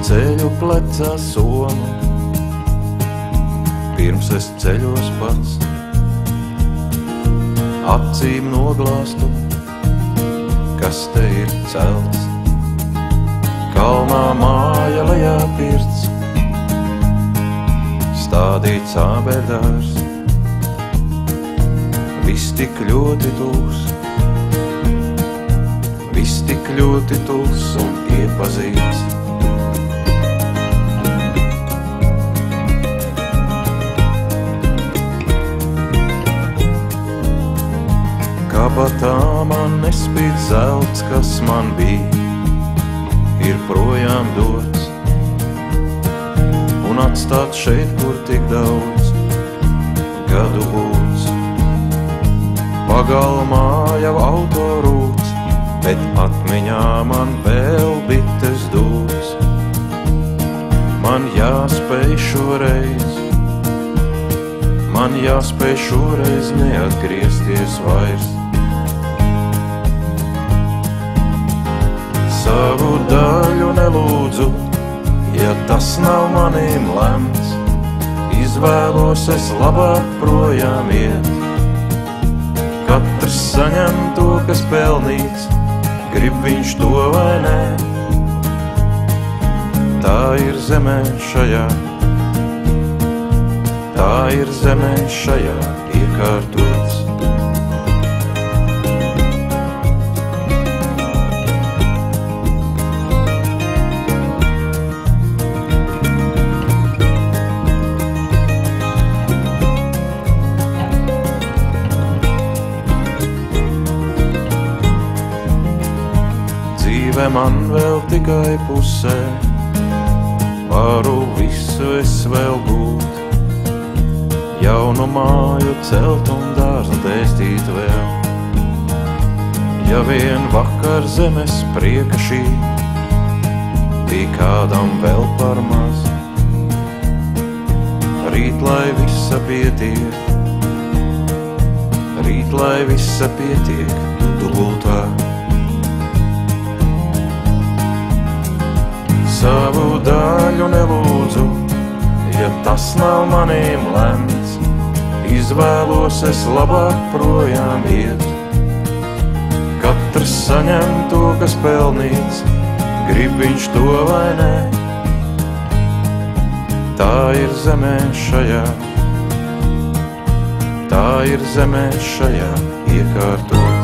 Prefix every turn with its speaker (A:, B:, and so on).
A: ceļu plecā somu, pirms es ceļos pats. Acīm noglāstu, kas te ir celts, kalnā māja lejā pirts, stādīts āberdārs, viss tik ļoti tūs, viss tik ļoti tūs un iepazīts. Kabatā man nespīd zelts, kas man bija, ir projām dots, un atstāt šeit, kur tik daudz gadu būts. Pagalmā jau auto rūts, bet atmiņā man vēl bites dūts. Man jāspēj šoreiz neatgriezties vairs. Savu daļu nelūdzu, ja tas nav manīm lemts, izvēlos es labāk projām iet. Katrs saņem to, kas pelnīts, grib viņš to vai nē. Tā ir zemē šajā, tā ir zemē šajā iekārtots. Dzīve man vēl tikai pusē, varu visu es vēl gūt, jaunu māju celt un dārzu dēstīt vēl. Ja vien vakar zemes prieka šī bija kādam vēl par maz, rīt lai visa pietiek, rīt lai visa pietiek dubultā. Savu daļu nelūdzu, ja tas nav manīm lemts, izvēlos es labāk projām iet. Katrs saņem to, kas pelnīts, grib viņš to vai nē. Tā ir zemē šajā, tā ir zemē šajā iekārtot.